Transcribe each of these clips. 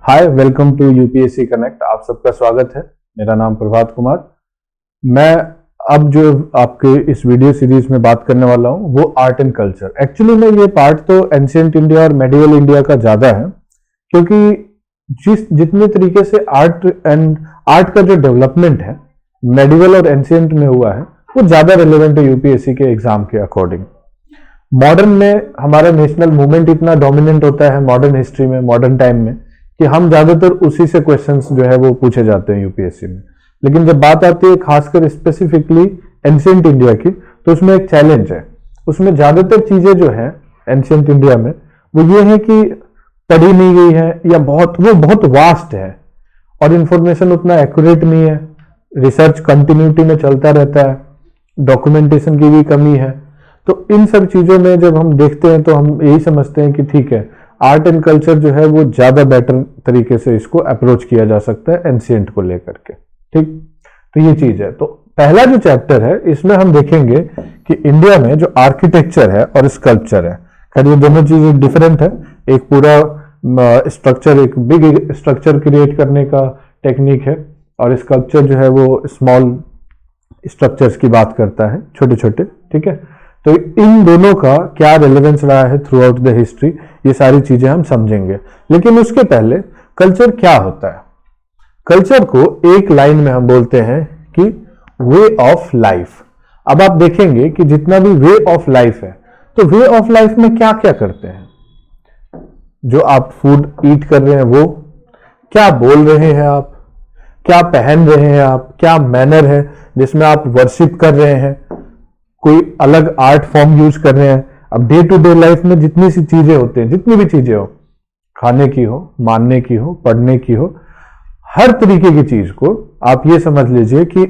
Hi, welcome to UPSC connect. आप सबका स्वागत है। मेरा नाम प्रभात कुमार। मैं अब जो आपके इस वीडियो सीरीज में बात करने वाला हूं वो आर्ट एंड कल्चर। एक्चुअली में ये पार्ट तो एंशिएंट इंडिया और मेडिवल इंडिया का ज्यादा है, क्योंकि जितने तरीके से आर्ट का जो डेवलपमेंट है मेडिवल और एंशिएंट में हुआ है वो ज्यादा रिलेवेंट है यूपीएससी के एग्जाम के अकॉर्डिंग। मॉडर्न में हमारा नेशनल मूवमेंट इतना डोमिनेंट होता है मॉडर्न हिस्ट्री में, मॉडर्न टाइम में, कि हम ज्यादातर उसी से क्वेश्चंस जो है वो पूछे जाते हैं यूपीएससी में। लेकिन जब बात आती है खासकर स्पेसिफिकली एंशिएंट इंडिया की, तो उसमें एक चैलेंज है। उसमें ज्यादातर चीजें जो है एंशिएंट इंडिया में वो ये है कि पढ़ी नहीं गई है या वो बहुत वास्ट है और इंफॉर्मेशन उतना एक्यूरेट नहीं है। रिसर्च कंटिन्यूटी में चलता रहता है, डॉक्यूमेंटेशन की भी कमी है। तो इन सब चीजों में जब हम देखते हैं तो हम यही समझते हैं कि ठीक है, आर्ट एंड कल्चर जो है वो ज्यादा बेटर तरीके से इसको अप्रोच किया जा सकता है एंशिएंट को लेकर के। ठीक, तो ये चीज है। तो पहला जो चैप्टर है इसमें हम देखेंगे कि इंडिया में जो आर्किटेक्चर है और स्कल्पचर है, खैर ये दोनों चीजें डिफरेंट है। एक पूरा स्ट्रक्चर, एक बिग स्ट्रक्चर क्रिएट करने का टेक्निक है, और स्कल्पचर जो है वो स्मॉल स्ट्रक्चर्स की बात करता है, छोटे छोटे। ठीक है, तो इन दोनों का क्या रेलेवेंस रहा है थ्रू आउट द हिस्ट्री, ये सारी चीजें हम समझेंगे। लेकिन उसके पहले कल्चर क्या होता है। कल्चर को एक लाइन में हम बोलते हैं कि वे ऑफ लाइफ। अब आप देखेंगे कि जितना भी वे ऑफ लाइफ है, तो वे ऑफ लाइफ में क्या क्या करते हैं। जो आप फूड ईट कर रहे हैं, वो क्या बोल रहे हैं, आप क्या पहन रहे हैं, आप क्या मैनर है जिसमें आप वर्शिप कर रहे हैं, कोई अलग आर्ट फॉर्म यूज कर रहे हैं। अब डे टू डे लाइफ में जितनी सी चीजें होती हैं, जितनी भी चीजें हो, खाने की हो, मानने की हो, पढ़ने की हो, हर तरीके की चीज को आप ये समझ लीजिए कि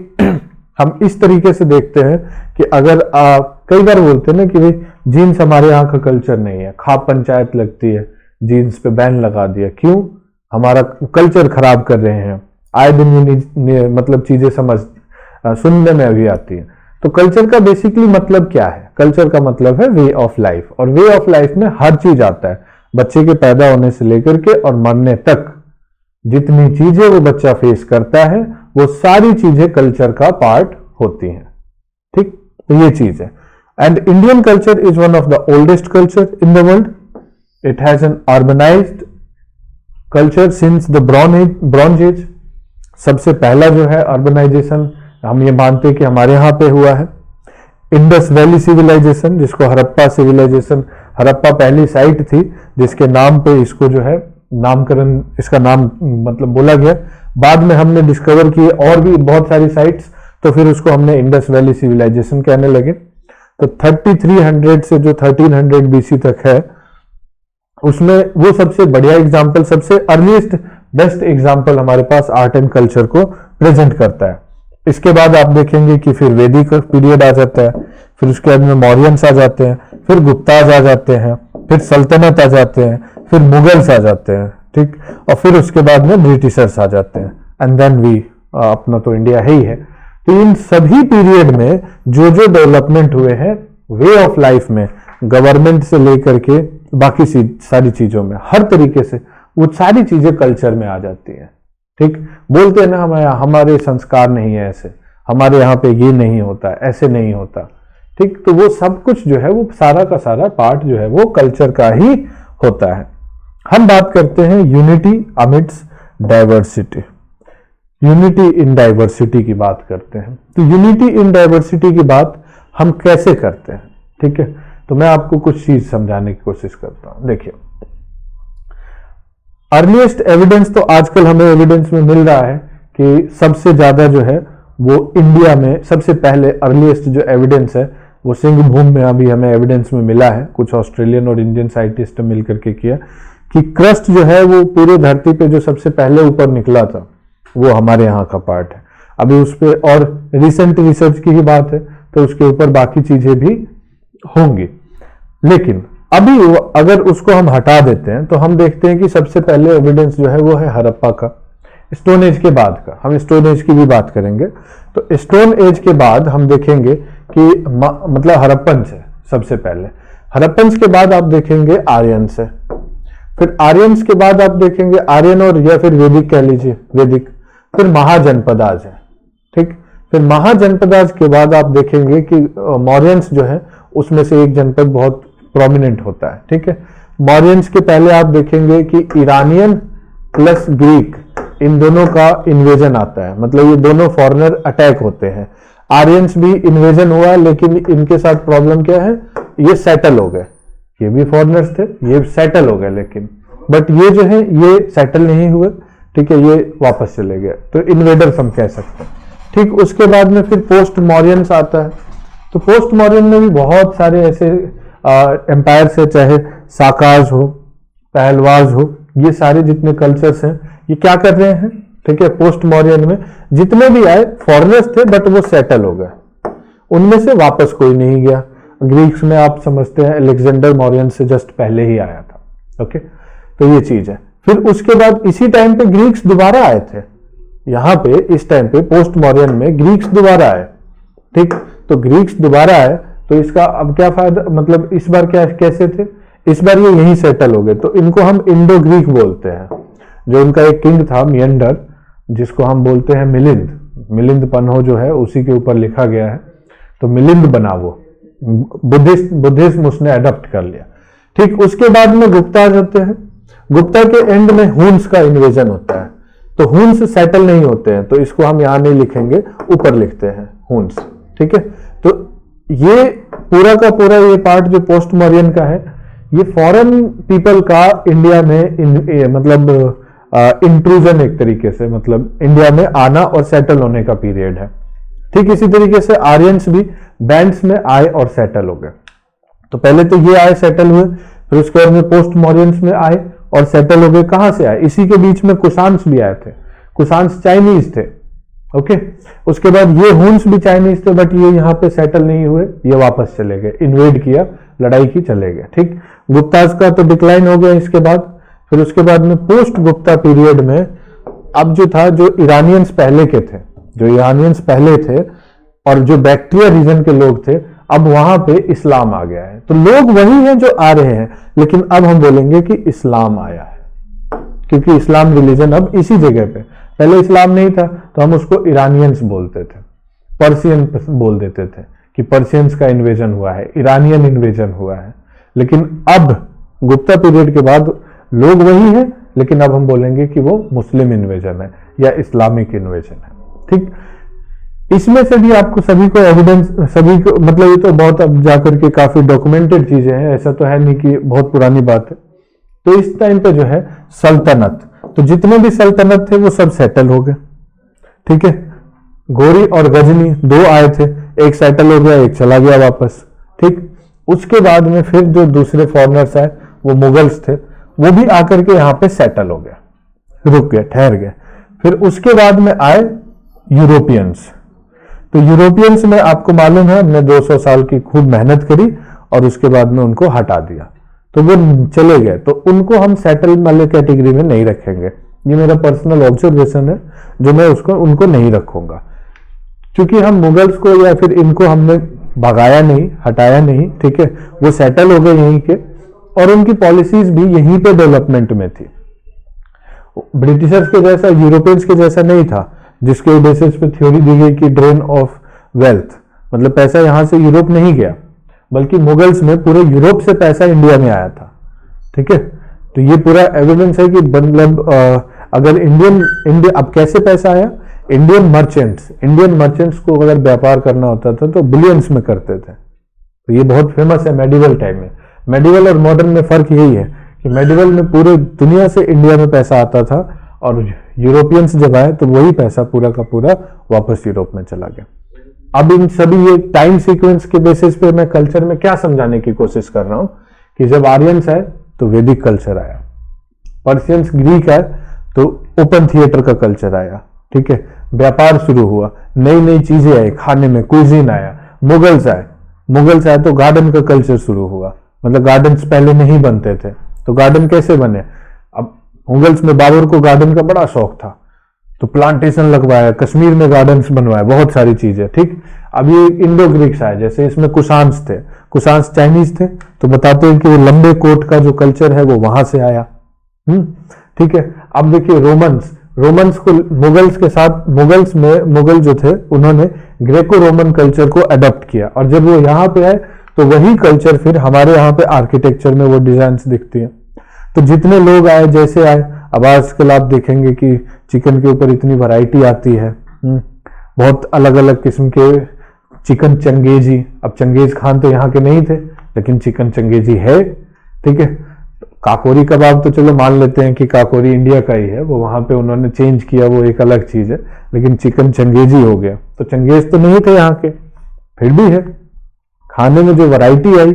हम इस तरीके से देखते हैं कि अगर आप कई बार बोलते हैं ना कि भाई जीन्स हमारे यहाँ का कल्चर नहीं है, खाप पंचायत लगती है, जीन्स पे बैन लगा दिया, क्यों? हमारा कल्चर खराब कर रहे हैं। आए दिन ये मतलब चीजें सुनने में अभी आती है। तो कल्चर का बेसिकली मतलब क्या है? कल्चर का मतलब है वे ऑफ लाइफ, और वे ऑफ लाइफ में हर चीज आता है, बच्चे के पैदा होने से लेकर के और मरने तक जितनी चीजें वो बच्चा फेस करता है वो सारी चीजें कल्चर का पार्ट होती हैं। ठीक, तो ये चीज है। And Indian culture is one of the oldest culture in the world. It has an urbanised culture since the bronze age. सबसे पहला जो है अर्बनाइजेशन हम ये मानते हैं कि हमारे यहां पे हुआ है। इंडस वैली सिविलाइजेशन, जिसको हड़प्पा सिविलाइजेशन, हड़प्पा पहली साइट थी जिसके नाम पे इसको जो है नामकरण, इसका नाम मतलब बोला गया। बाद में हमने डिस्कवर किए और भी बहुत सारी साइट्स, तो फिर उसको हमने इंडस वैली सिविलाइजेशन कहने लगे। तो 3300 से जो 1300 बीसी तक है, उसमें वो सबसे बढ़िया एग्जाम्पल, सबसे अर्लीस्ट बेस्ट एग्जाम्पल हमारे पास आर्ट एंड कल्चर को प्रेजेंट करता है। इसके बाद आप देखेंगे कि फिर वैदिक पीरियड आ जाता है, फिर उसके बाद में मौर्यंस आ जाते हैं, फिर गुप्ताज आ जाते हैं, फिर सल्तनत आ जाते हैं, फिर मुगल्स आ जाते हैं। ठीक, और फिर उसके बाद में ब्रिटिशर्स आ जाते हैं, एंड देन वी, अपना तो इंडिया है ही है। तो इन सभी पीरियड में जो जो डेवलपमेंट हुए हैं वे ऑफ लाइफ में, गवर्नमेंट से लेकर के बाकी सारी चीजों में, हर तरीके से वो सारी चीजें कल्चर में आ जाती है। ठीक, बोलते हैं ना हमारे संस्कार नहीं है ऐसे, हमारे यहाँ पे ये नहीं होता, ऐसे नहीं होता। ठीक, तो वो सब कुछ जो है वो सारा का सारा पार्ट जो है वो कल्चर का ही होता है। हम बात करते हैं unity amidst diversity. Unity in diversity की बात करते हैं। तो यूनिटी इन डाइवर्सिटी की बात हम कैसे करते हैं? ठीक है, तो मैं आपको कुछ चीज समझाने की कोशिश करता हूं। देखिए, अर्लीस्ट एविडेंस तो आजकल हमें एविडेंस में मिल रहा है कि सबसे ज्यादा जो है वो इंडिया में सबसे पहले अर्लीस्ट जो एविडेंस है वो सिंहभूम में अभी हमें एविडेंस में मिला है। कुछ ऑस्ट्रेलियन और इंडियन साइंटिस्ट ने मिलकर के किया कि क्रस्ट जो है वो पूरे धरती पे जो सबसे पहले ऊपर निकला था वो हमारे यहाँ का पार्ट है। अभी उस पर और रिसेंट रिसर्च की ही बात है, तो उसके ऊपर बाकी चीजें भी होंगी। लेकिन अभी अगर उसको हम हटा देते हैं तो हम देखते हैं कि सबसे पहले एविडेंस जो है वो है हड़प्पा का, स्टोन एज के बाद का। हम स्टोन एज की भी बात करेंगे। तो स्टोन एज के बाद हम देखेंगे कि मतलब हड़प्पन से सबसे पहले, हड़प्पन के बाद आप देखेंगे आर्यन से। फिर आर्यंस के बाद आप देखेंगे आर्यन और या फिर वैदिक कह लीजिए, वैदिक, फिर महाजनपदाज है, ठीक। फिर महाजनपदाज के बाद आप देखेंगे कि मौर्यंस जो है उसमें से एक जनपद बहुत प्रोमिनेंट होता है, ठीक है। मौर्यंस के पहले आप देखेंगे कि ईरानियन प्लस ग्रीक, इन दोनों का इन्वेजन आता है, मतलब ये दोनों फॉरेनर अटैक होते हैं। आर्यंस भी इन्वेजन हुआ, लेकिन इनके साथ प्रॉब्लम क्या है, ये सेटल हो गए, ये भी फॉरेनर्स थे, ये सेटल हो गए, लेकिन बट ये जो है ये सेटल नहीं हुए, ठीक है, ये वापस चले गए, तो इन्वेडर्स हम कह सकते हैं, ठीक। उसके बाद में फिर पोस्ट मौर्यंस आता है। तो पोस्ट मौर्यन में भी बहुत सारे ऐसे एम्पायर है, चाहे साकाज हो, पहलवाज हो, ये सारे जितने कल्चर्स हैं ये क्या कर रहे हैं, ठीक है। पोस्ट मौर्यन में जितने भी आए फॉरेनर्स थे, बट वो सेटल हो गए, उनमें से वापस कोई नहीं गया। ग्रीक्स में आप समझते हैं अलेक्जेंडर मौर्यन से जस्ट पहले ही आया था, ओके। तो ये चीज है। फिर उसके बाद इसी टाइम पे ग्रीक्स दोबारा आए थे, यहां पे इस टाइम पे पोस्ट मौर्यन में ग्रीक्स दोबारा आए, ठीक। तो ग्रीक्स दोबारा आए, तो इसका अब क्या फायदा, मतलब इस बार क्या कैसे थे, इस बार ये यहीं सेटल हो गए, तो इनको हम इंडो ग्रीक बोलते हैं। जो उनका एक किंग था मियंडर, जिसको हम बोलते हैं मिलिंद, मिलिंद पन्हो जो है उसी के ऊपर लिखा गया है, तो मिलिंद बना वो, बुद्धिज्म उसने अडॉप्ट कर लिया, ठीक। उसके बाद में गुप्ताज होते हैं। गुप्ता के एंड में हुन्स का इन्वेजन होता है, तो हुन्स सेटल नहीं होते हैं, तो इसको हम यहां नहीं लिखेंगे, ऊपर लिखते हैं हुन्स, ठीक है। तो ये पूरा का पूरा ये पार्ट जो पोस्ट मौर्यन का है, ये फॉरेन पीपल का इंडिया में मतलब इंट्रूजन एक तरीके से, मतलब इंडिया में आना और सेटल होने का पीरियड है, ठीक। इसी तरीके से आर्यंस भी बैंड्स में आए और सेटल हो गए। तो पहले तो ये आए सेटल हुए, फिर उसके बाद में पोस्ट मौर्यंस में आए और सेटल हो गए। कहां से आए, इसी के बीच में कुशान्स भी आए थे, कुशान्स चाइनीज थे, ओके। उसके बाद ये हुन्स भी चाइनीज थे, बट ये यहाँ पे सेटल नहीं हुए, ये वापस चले गए, इन्वेड किया, लड़ाई की, चले गए, ठीक। गुप्ताज का तो डिक्लाइन हो गया इसके बाद। फिर उसके बाद में पोस्ट गुप्ता पीरियड में अब जो था, जो ईरानियंस पहले के थे, जो ईरानियंस पहले थे और जो बैक्ट्रिया रीजन के लोग थे, अब वहां पे इस्लाम आ गया है। तो लोग वही हैं जो आ रहे हैं, लेकिन अब हम बोलेंगे कि इस्लाम आया है, क्योंकि इस्लाम रिलीजन अब इसी जगह पे, पहले इस्लाम नहीं था तो हम उसको ईरानियंस बोलते थे, पर्शियन बोल देते थे कि पर्शियंस का इन्वेजन हुआ है, ईरानियन इन्वेजन हुआ है। लेकिन अब गुप्ता पीरियड के बाद लोग वही हैं, लेकिन अब हम बोलेंगे कि वो मुस्लिम इन्वेजन है या इस्लामिक इन्वेजन है, ठीक। इसमें से भी आपको सभी को एविडेंस, सभी को, मतलब ये तो बहुत अब जाकर के काफी डॉक्यूमेंटेड चीजें हैं, ऐसा तो है नहीं कि बहुत पुरानी बात है। तो इस टाइम पे जो है सल्तनत, तो जितने भी सल्तनत थे वो सब सेटल हो गए, ठीक है। घोरी और गजनी दो आए थे, एक सेटल हो गया, एक चला गया वापस, ठीक। उसके बाद में फिर जो दूसरे फॉरेनर्स आए वो मुगल्स थे, वो भी आकर के यहाँ पे सेटल हो गया, रुक गए, ठहर गए। फिर उसके बाद में आए यूरोपियंस। तो यूरोपियंस में आपको मालूम है हमने 200 साल की खूब मेहनत करी और उसके बाद में उनको हटा दिया, तो वो चले गए, तो उनको हम सेटल वाले कैटेगरी में नहीं रखेंगे। ये मेरा पर्सनल ऑब्जर्वेशन है, जो मैं उनको नहीं रखूंगा, क्योंकि हम मुगल्स को या फिर इनको हमने भगाया नहीं, हटाया नहीं, ठीक है। वो सेटल हो गए यहीं के, और उनकी पॉलिसीज भी यहीं पे डेवलपमेंट में थी। ब्रिटिशर्स के जैसा, यूरोपियंस के जैसा नहीं था, जिसके बेसिस पे थ्योरी दी गई कि ड्रेन ऑफ वेल्थ, मतलब पैसा यहां से यूरोप नहीं गया, बल्कि मुगल्स में पूरे यूरोप से पैसा इंडिया में आया था, ठीक है। तो ये पूरा एविडेंस है कि मतलब अगर इंडिया अब कैसे पैसा आया, इंडियन मर्चेंट्स को अगर व्यापार करना होता था तो बिलियंस में करते थे। तो ये बहुत फेमस है मेडिवल टाइम में। मेडिवल और मॉडर्न में फर्क यही है कि मेडिवल में पूरे दुनिया से इंडिया में पैसा आता था, और यूरोपियंस जब आए तो वही पैसा पूरा का पूरा वापस यूरोप में चला गया। अब इन सभी ये टाइम सीक्वेंस के बेसिस पे मैं कल्चर में क्या समझाने की कोशिश कर रहा हूं कि जब आर्यंस आए तो वैदिक कल्चर आया, पर्शियंस ग्रीक आए तो ओपन थिएटर का कल्चर आया, ठीक है। व्यापार शुरू हुआ, नई नई चीजें आई, खाने में कुइजीन आया। मुगल्स आए तो गार्डन का कल्चर शुरू हुआ, मतलब गार्डन्स पहले नहीं बनते थे, तो गार्डन कैसे बने। अब मुगल्स में बाबर को गार्डन का बड़ा शौक था, तो प्लांटेशन लगवाया, कश्मीर में गार्डन्स बनवाए, बहुत सारी चीजें, ठीक। अब ये इंडो ग्रीक्स आए, जैसे इसमें कुशान्स थे, कुशान्स चाइनीज थे, तो बताते हैं कि वो लंबे कोट का जो कल्चर है वो वहां से आया, ठीक है। अब देखिए रोमन्स को मुगल्स के साथ, मुगल जो थे उन्होंने ग्रेको रोमन कल्चर को अडॉप्ट किया, और जब वो यहाँ पे आए तो वही कल्चर फिर हमारे यहाँ पे आर्किटेक्चर में वो डिजाइन्स दिखती है। तो जितने लोग आए जैसे आए, अब आजकल आप देखेंगे कि चिकन के ऊपर इतनी वैरायटी आती है, बहुत अलग अलग किस्म के चिकन चंगेजी। अब चंगेज खान तो यहाँ के नहीं थे, लेकिन चिकन चंगेजी है, ठीक है। काकोरी कबाब तो चलो मान लेते हैं कि काकोरी इंडिया का ही है, वो वहां पे उन्होंने चेंज किया, वो एक अलग चीज है, लेकिन चिकन चंगेजी हो गया। तो चंगेज तो नहीं थे यहाँ के, फिर भी है। खाने में जो वैरायटी आई,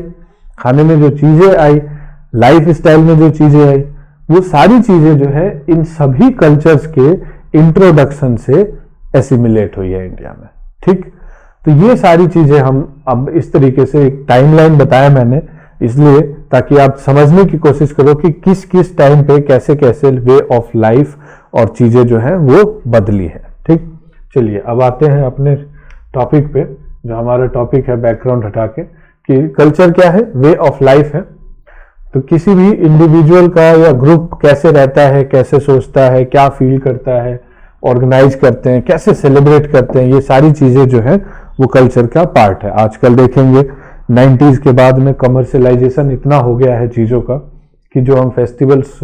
खाने में जो चीजें आई, लाइफ स्टाइल में जो चीजें आई, वो सारी चीजें जो है इन सभी कल्चर्स के इंट्रोडक्शन से एसिमिलेट हुई है इंडिया में, ठीक। तो ये सारी चीजें हम अब इस तरीके से एक टाइमलाइन बताया मैंने, इसलिए ताकि आप समझने की कोशिश करो कि किस किस टाइम पे कैसे कैसे वे ऑफ लाइफ और चीजें जो है वो बदली है, ठीक। चलिए अब आते हैं अपने टॉपिक पे, जो हमारा टॉपिक है बैकग्राउंड हटा के, कि कल्चर क्या है, वे ऑफ लाइफ है। तो किसी भी इंडिविजुअल का या ग्रुप कैसे रहता है, कैसे सोचता है, क्या फील करता है, ऑर्गेनाइज करते हैं, कैसे सेलिब्रेट करते हैं, ये सारी चीजें जो है वो कल्चर का पार्ट है। आजकल देखेंगे 90s के बाद में कमर्शियलाइजेशन इतना हो गया है चीजों का कि जो हम फेस्टिवल्स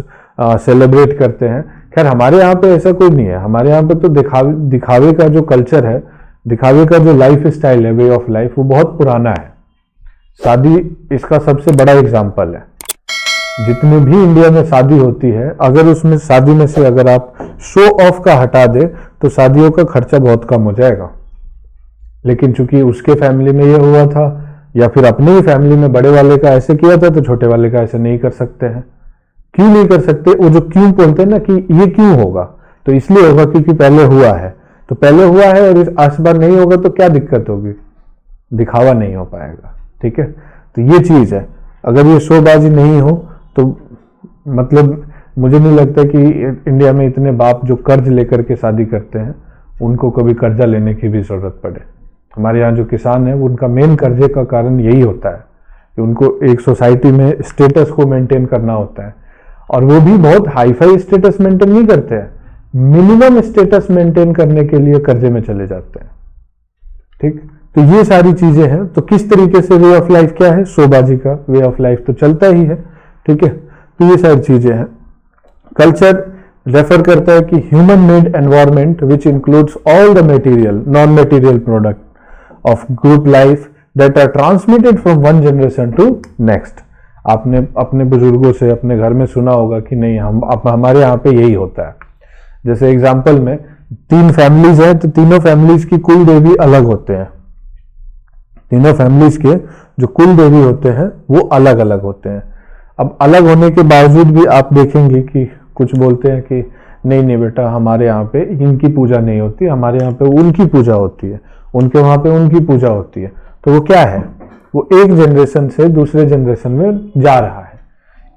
सेलिब्रेट करते हैं, खैर हमारे यहाँ पे ऐसा कोई नहीं है। हमारे यहाँ पे तो दिखावे का जो कल्चर है, दिखावे का जो लाइफ स्टाइल है, वे ऑफ लाइफ, वो बहुत पुराना है। शादी इसका सबसे बड़ा एग्जाम्पल है। जितनी भी इंडिया में शादी होती है, अगर उसमें शादी में से अगर आप शो ऑफ का हटा दे तो शादियों का खर्चा बहुत कम हो जाएगा। लेकिन चूंकि उसके फैमिली में ये हुआ था, या फिर अपने ही फैमिली में बड़े वाले का ऐसे किया था, तो छोटे वाले का ऐसे नहीं कर सकते हैं। क्यों नहीं कर सकते? वो जो क्यों बोलते हैं ना कि ये क्यों होगा, तो इसलिए होगा क्योंकि पहले हुआ है। तो पहले हुआ है और इस बार नहीं होगा तो क्या दिक्कत होगी? दिखावा नहीं हो पाएगा, ठीक है। तो ये चीज है। अगर ये शोबाजी नहीं हो तो मतलब मुझे नहीं लगता कि इंडिया में इतने बाप जो कर्ज लेकर के शादी करते हैं उनको कभी कर्जा लेने की भी जरूरत पड़े। हमारे यहाँ जो किसान है उनका मेन कर्जे का कारण यही होता है कि उनको एक सोसाइटी में स्टेटस को मेंटेन करना होता है, और वो भी बहुत हाई फाई स्टेटस मेंटेन नहीं करते हैं, मिनिमम स्टेटस मेंटेन करने के लिए कर्जे में चले जाते हैं, ठीक। तो ये सारी चीजें हैं। तो किस तरीके से वे ऑफ लाइफ क्या है, शोबाजी का वे ऑफ लाइफ तो चलता ही है, ठीक है। तो ये सारी चीजें हैं। कल्चर रेफर करता है कि human made environment which includes all the material non material product of group life that are transmitted from one generation to next. आपने अपने बुजुर्गों से अपने घर में सुना होगा कि नहीं, हमारे यहाँ पे यही होता है। जैसे एग्जाम्पल में 3 फैमिलीज हैं, तो तीनों फैमिलीज की कुल देवी अलग होते हैं। तीनों फैमिलीज के जो कुल देवी होते हैं वो अलग अलग होते हैं। अब अलग होने के बावजूद भी आप देखेंगे कि कुछ बोलते हैं कि नहीं नहीं बेटा, हमारे यहाँ पे इनकी पूजा नहीं होती, हमारे यहाँ पे उनकी पूजा होती है, उनके वहां पे उनकी पूजा होती है। तो वो क्या है, वो एक जनरेशन से दूसरे जनरेशन में जा रहा है,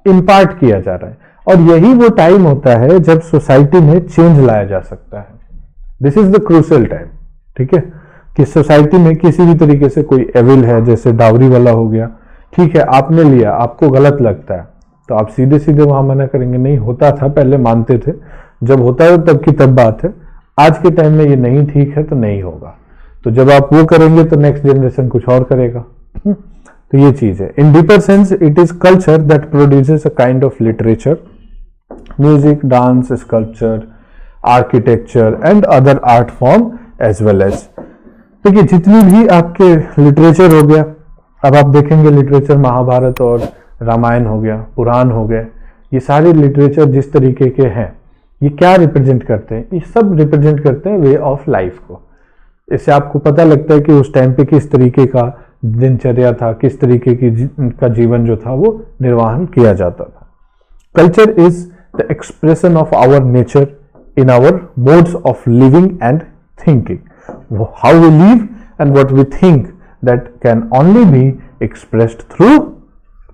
इम्पार्ट किया जा रहा है। और यही वो टाइम होता है जब सोसाइटी में चेंज लाया जा सकता है। This is the crucial time, ठीक है। कि सोसाइटी में किसी भी तरीके से कोई एविल है, जैसे डावरी वाला हो गया, ठीक है, आपने लिया, आपको गलत लगता है, तो आप सीधे सीधे वहां मना करेंगे, नहीं होता था पहले, मानते थे, जब होता है तब की तब बात है। आज के टाइम में ये नहीं ठीक है तो नहीं होगा। तो जब आप वो करेंगे तो नेक्स्ट जनरेशन कुछ और करेगा। तो ये चीज है। In deeper sense it is culture that produces a kind of literature, music, dance, sculpture, architecture and other art form as well as. देखिए जितनी भी आपके लिटरेचर हो गया, अब आप देखेंगे लिटरेचर महाभारत और रामायण हो गया, पुराण हो गए, ये सारे लिटरेचर जिस तरीके के हैं ये क्या रिप्रेजेंट करते हैं? ये सब रिप्रेजेंट करते हैं वे ऑफ लाइफ को। इससे आपको पता लगता है कि उस टाइम पे किस तरीके का दिनचर्या था, किस तरीके का जीवन जो था वो निर्वाहन किया जाता था। Culture is the expression of our nature in our modes of living and thinking. How we live and what we think, that can only be expressed through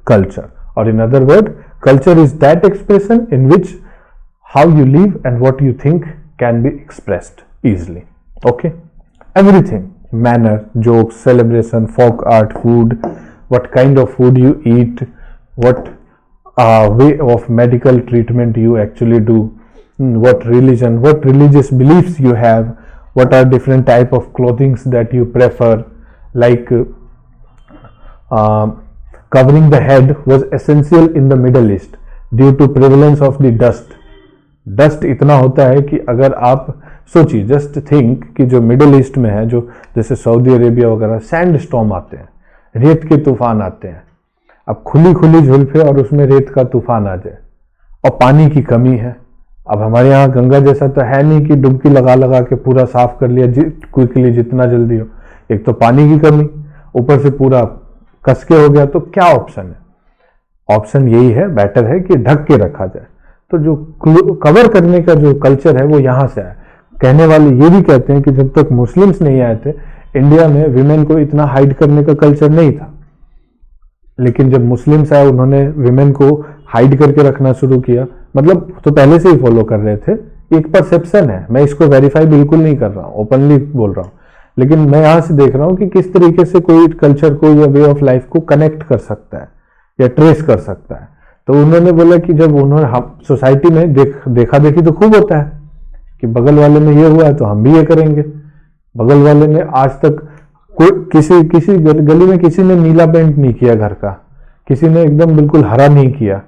culture, or in other word, culture is that expression in which how you live and what you think can be expressed easily. Okay, everything, manner, jokes, celebration, folk art, food, what kind of food you eat, what way of medical treatment you actually do, what religious beliefs you have, what are different type of clothings that you prefer, like covering the head was essential in the Middle East due to prevalence of the dust इतना होता है कि अगर आप सोचिए, just think कि जो middle east में है, जो जैसे सऊदी अरेबिया वगैरह, सैंड स्टॉर्म आते हैं, रेत के तूफान आते हैं। अब खुली खुली जुल्फे और उसमें रेत का तूफान आ जाए, और पानी की कमी है। अब हमारे यहाँ गंगा जैसा तो है नहीं कि डुबकी लगा लगा के पूरा साफ कर लिया क्विकली जितना जल्दी हो। एक तो पानी की कमी, ऊपर से पूरा कसके हो गया, तो क्या ऑप्शन है? ऑप्शन यही है, बेटर है कि ढक के रखा जाए। तो जो कवर करने का जो कल्चर है वो यहाँ से आया। कहने वाले ये भी कहते हैं कि जब तक मुस्लिम्स नहीं आए थे इंडिया में विमेन को इतना हाइड करने का कल्चर नहीं था, लेकिन जब मुस्लिम्स आए उन्होंने विमेन को हाइड करके रखना शुरू किया। मतलब तो पहले से ही फॉलो कर रहे थे, एक परसेप्शन है, मैं इसको वेरीफाई बिल्कुल नहीं कर रहा हूँ, ओपनली बोल रहा हूँ, लेकिन मैं यहाँ से देख रहा हूँ कि किस तरीके से कोई कल्चर को या वे ऑफ लाइफ को कनेक्ट कर सकता है या ट्रेस कर सकता है। तो उन्होंने बोला कि जब उन्होंने सोसाइटी में देखा देखी तो खूब होता है कि बगल वाले में ये हुआ है तो हम भी ये करेंगे। बगल वाले ने आज तक किसी गली में किसी ने नीला पेंट नहीं किया घर का, किसी ने एकदम बिल्कुल हरा नहीं किया,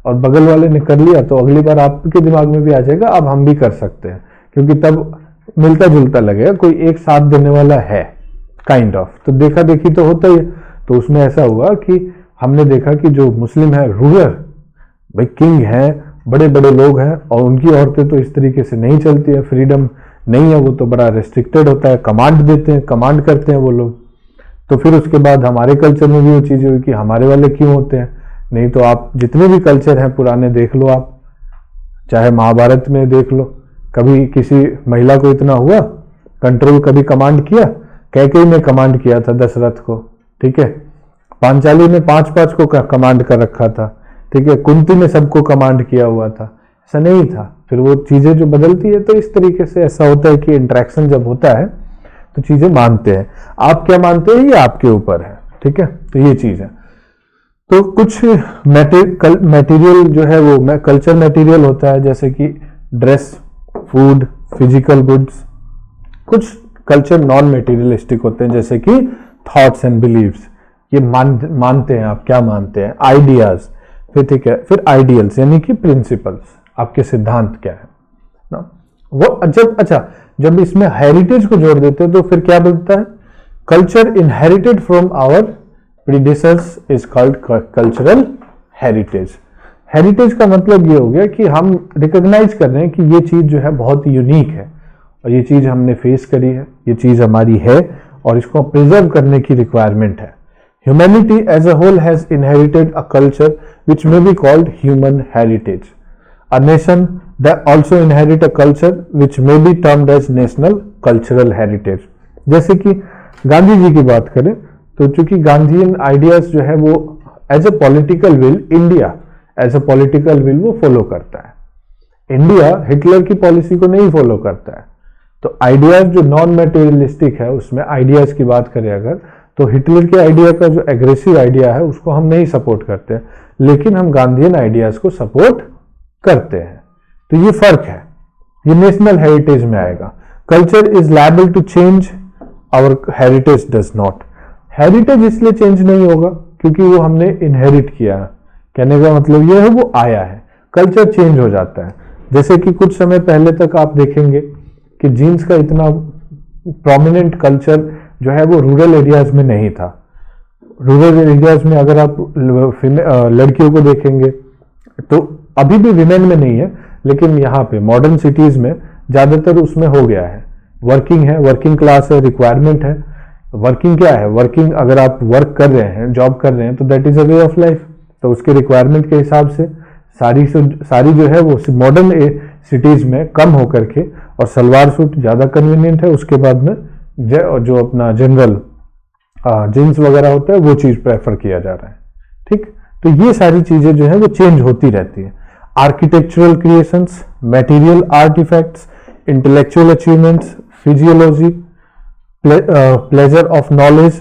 और बगल वाले ने कर लिया तो अगली बार आपके दिमाग में भी आ जाएगा अब हम भी कर सकते हैं, क्योंकि तब मिलता जुलता लगेगा, कोई एक साथ देने वाला है काइंड ऑफ। तो देखा देखी तो होता ही। तो उसमें ऐसा हुआ कि हमने देखा कि जो मुस्लिम है, रूलर भाई किंग हैं, बड़े बड़े लोग हैं, और उनकी औरतें तो इस तरीके से नहीं चलती है, फ्रीडम नहीं है, वो तो बड़ा रेस्ट्रिक्टेड होता है, कमांड देते हैं, कमांड करते हैं वो लोग। तो फिर उसके बाद हमारे कल्चर में भी वो चीज़ हुई कि हमारे वाले क्यों होते हैं। नहीं तो आप जितने भी कल्चर हैं पुराने देख लो, आप चाहे महाभारत में देख लो, कभी किसी महिला को इतना हुआ कंट्रोल, कभी कमांड किया? कैकेयी ने कमांड किया था दशरथ को, ठीक है। पांचाली ने 5-5 को कमांड कर रखा था, ठीक है। कुंती ने सबको कमांड किया हुआ था, ऐसा नहीं था। फिर वो चीजें जो बदलती है, तो इस तरीके से ऐसा होता है कि इंटरेक्शन जब होता है तो चीजें मानते हैं। आप क्या मानते हैं ये आपके ऊपर है, ठीक है। तो ये चीज है। तो कुछ मटेरियल जो है वो कल्चर मटेरियल होता है, जैसे कि ड्रेस, फूड, फिजिकल गुड्स। कुछ कल्चर नॉन मटेरियलिस्टिक होते हैं, जैसे कि थॉट्स एंड बिलीव्स, ये मानते हैं आप, क्या मानते हैं, आइडियाज। फिर ठीक है, फिर आइडियल्स यानी कि प्रिंसिपल्स, आपके सिद्धांत क्या है ना वो। जब इसमें हेरिटेज को जोड़ देते हैं तो फिर क्या बोलता है? Culture inherited from our predecessors is called cultural heritage. Heritage का मतलब ये हो गया कि हम रिकॉग्नाइज कर रहे हैं कि ये चीज जो है बहुत यूनिक है, और ये चीज हमने फेस करी है, ये चीज हमारी है, और इसको प्रिजर्व करने की रिक्वायरमेंट है। Humanity as a whole has inherited a culture which may be called human heritage. A nation that also inherit a culture which may be termed as national cultural heritage. जैसे कि गांधी जी की बात करें तो चूंकि गांधीयन आइडियाज जो है वो as a political will, India as a political will वो फॉलो करता है। इंडिया हिटलर की पॉलिसी को नहीं फॉलो करता है। तो आइडियाज जो नॉन मटेरियलिस्टिक है, उसमें आइडियाज की बात करें अगर, तो हिटलर के आइडिया का जो एग्रेसिव आइडिया है उसको हम नहीं सपोर्ट करते हैं, लेकिन हम गांधीयन आइडियाज को सपोर्ट करते हैं। तो ये फर्क है, ये नेशनल हेरिटेज में आएगा। Culture is liable to change, our heritage does not. Heritage इसलिए चेंज नहीं होगा क्योंकि वो हमने इनहेरिट किया है। कहने का मतलब ये है वो आया है। कल्चर चेंज हो जाता है। जैसे कि कुछ समय पहले तक आप देखेंगे कि जीन्स का इतना प्रोमिनेंट कल्चर जो है वो रूरल एरियाज में नहीं था। रूरल एरियाज में अगर आप लड़कियों को देखेंगे तो अभी भी विमेन में नहीं है, लेकिन यहाँ पे मॉडर्न सिटीज में ज्यादातर उसमें हो गया है। वर्किंग है, वर्किंग क्लास है, रिक्वायरमेंट है। वर्किंग क्या है? वर्किंग, अगर आप वर्क कर रहे हैं, जॉब कर रहे हैं, तो that is a way of life. तो उसके रिक्वायरमेंट के हिसाब से सारी जो है वो मॉडर्न सिटीज में कम होकर के, और सलवार सूट ज्यादा कन्वीनियंट है। उसके बाद में जो अपना जनरल जीन्स वगैरह होता है वो चीज प्रेफर किया जा रहा है, ठीक। तो ये सारी चीजें जो है वो चेंज होती रहती है। Architectural creations, material artifacts, intellectual achievements, physiology, pleasure of knowledge,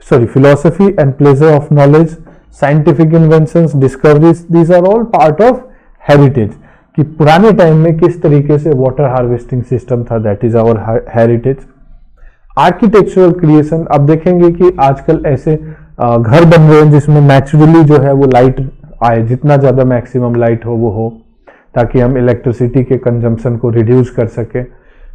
philosophy and pleasure of knowledge, scientific inventions, discoveries, these are all part of heritage. कि पुराने टाइम में किस तरीके से वाटर हार्वेस्टिंग सिस्टम था, that is our heritage. Architectural creation, अब देखेंगे कि आजकल ऐसे घर बन रहे हैं जिसमें नेचुरली जो है वो लाइट आए, जितना ज्यादा मैक्सिमम लाइट हो वो हो, ताकि हम इलेक्ट्रिसिटी के कंजम्पशन को रिड्यूस कर सके।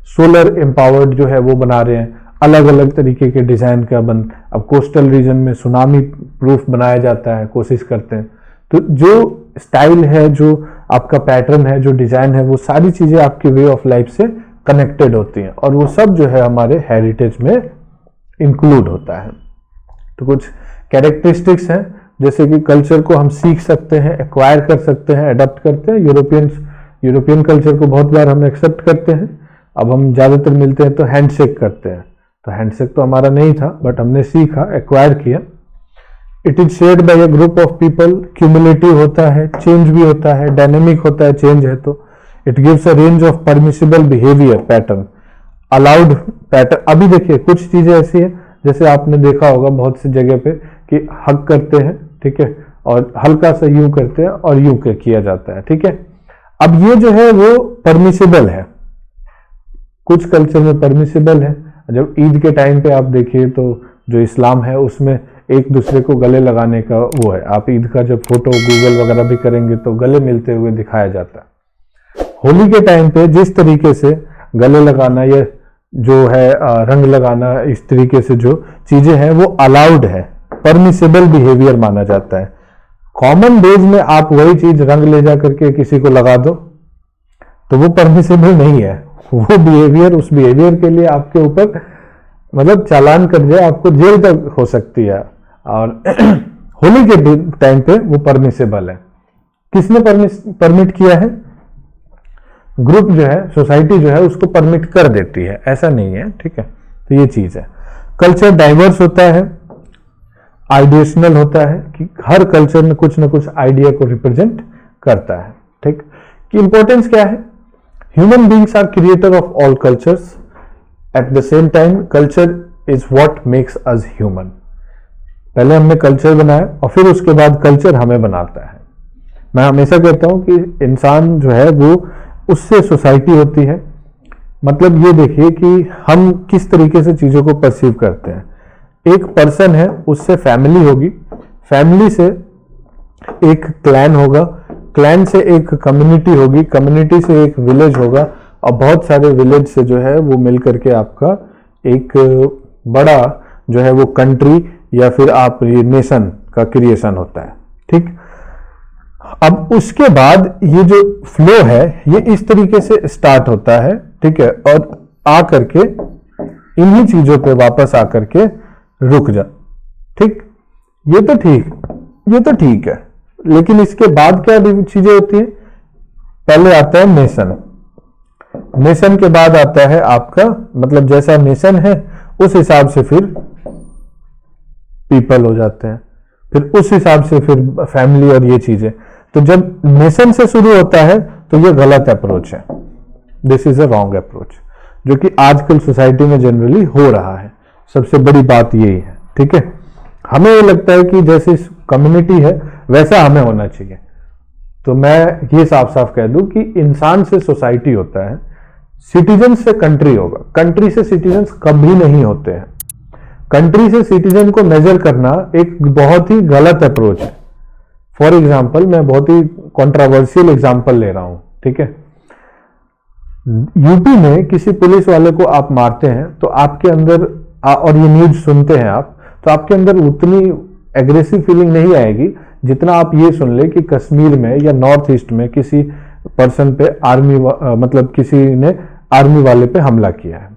सोलर एम्पावर्ड जो है वो बना रहे हैं, अलग अलग तरीके के डिजाइन का अब कोस्टल रीजन में सुनामी प्रूफ बनाया जाता है, कोशिश करते हैं। तो जो स्टाइल है, जो आपका पैटर्न है, जो डिजाइन है, वो सारी चीजें आपकी वे ऑफ लाइफ से कनेक्टेड होती हैं और वो सब जो है हमारे हेरिटेज में इंक्लूड होता है। तो कुछ कैरेक्टरिस्टिक्स हैं, जैसे कि कल्चर को हम सीख सकते हैं, एक्वायर कर सकते हैं, अडॉप्ट करते हैं। यूरोपियन कल्चर को बहुत बार हम एक्सेप्ट करते हैं। अब हम ज्यादातर मिलते हैं तो हैंडशेक करते हैं, तो हैंडशेक तो हमारा नहीं था, बट हमने सीखा, एक्वायर किया। It is shared by a group of people, cumulative होता है, चेंज भी होता है, डायनेमिक होता है, चेंज है तो। It gives a range of permissible behaviour pattern, allowed pattern. अभी देखिए कुछ चीजें ऐसी हैं, जैसे आपने देखा होगा बहुत सी जगह पे कि हक करते हैं, ठीक है, और हल्का सा यूं करते हैं और यूं किया जाता है, ठीक है। अब ये जो है वो परमिसिबल है, कुछ कल्चर में परमिसिबल है। जब ईद के टाइम पे आप देखिए तो जो इस्लाम है उसमें एक दूसरे को गले लगाने का वो है। आप ईद का जब फोटो गूगल वगैरह भी करेंगे तो गले मिलते हुए दिखाया जाता है। होली के टाइम पे जिस तरीके से गले लगाना या जो है रंग लगाना, इस तरीके से जो चीजें हैं वो अलाउड है, परमिसिबल बिहेवियर माना जाता है। कॉमन डेज में आप वही चीज रंग ले जा करके किसी को लगा दो तो वो परमिसिबल नहीं है। वो बिहेवियर, उस बिहेवियर के लिए आपके ऊपर मतलब चालान कर जाए, आपको जेल तक हो सकती है। और होली के टाइम पे वो परमिसिबल है। किसने परमिट किया है? ग्रुप जो है, सोसाइटी जो है उसको परमिट कर देती है, ऐसा नहीं है, ठीक है। तो ये चीज है। कल्चर डाइवर्स होता है, आइडिएशनल होता है कि हर कल्चर में कुछ ना कुछ आइडिया को रिप्रेजेंट करता है, ठीक। कि इंपॉर्टेंस क्या है? Human beings are creator of all cultures, at the same time culture is what makes us human. पहले हमने कल्चर बनाया और फिर उसके बाद कल्चर हमें बनाता है। मैं हमेशा कहता हूं कि इंसान जो है वो उससे सोसाइटी होती है। मतलब ये देखिए कि हम किस तरीके से चीजों को परसीव करते हैं। एक पर्सन है, उससे फैमिली होगी, फैमिली से एक क्लैन होगा, क्लैन से एक कम्युनिटी होगी, कम्युनिटी से एक विलेज होगा और बहुत सारे विलेज से जो है वो मिलकर के आपका एक बड़ा जो है वो कंट्री या फिर आप ये नेशन का क्रिएशन होता है, ठीक। अब उसके बाद ये जो फ्लो है ये इस तरीके से स्टार्ट होता है, ठीक है, और आकर के इन्हीं चीजों पे वापस आकर के रुक जा, ठीक। ये तो ठीक है, लेकिन इसके बाद क्या चीजें होती हैं? पहले आता है नेशन, नेशन के बाद आता है आपका मतलब जैसा नेशन है उस हिसाब से फिर पीपल हो जाते हैं, फिर उस हिसाब से फिर फैमिली और ये चीजें। तो जब नेशन से शुरू होता है तो ये गलत अप्रोच है, this is a wrong approach, जो कि आजकल सोसाइटी में जनरली हो रहा है। सबसे बड़ी बात यही है, ठीक है। हमें ये लगता है कि जैसे कम्युनिटी है वैसा हमें होना चाहिए। तो मैं ये साफ साफ कह दूं कि इंसान से सोसाइटी होता है, सिटीजन से कंट्री होगा, कंट्री से सिटीजन कभी नहीं होते हैं। कंट्री से सिटीजन को मेजर करना एक बहुत ही गलत अप्रोच है। फॉर एग्जाम्पल, मैं बहुत ही कंट्रोवर्शियल एग्जाम्पल ले रहा हूं, ठीक है। यूपी में किसी पुलिस वाले को आप मारते हैं तो आपके अंदर और ये न्यूज सुनते हैं आप, तो आपके अंदर उतनी एग्रेसिव फीलिंग नहीं आएगी जितना आप ये सुन ले कि कश्मीर में या नॉर्थ ईस्ट में किसी पर्सन पे आर्मी मतलब किसी ने आर्मी वाले पे हमला किया है।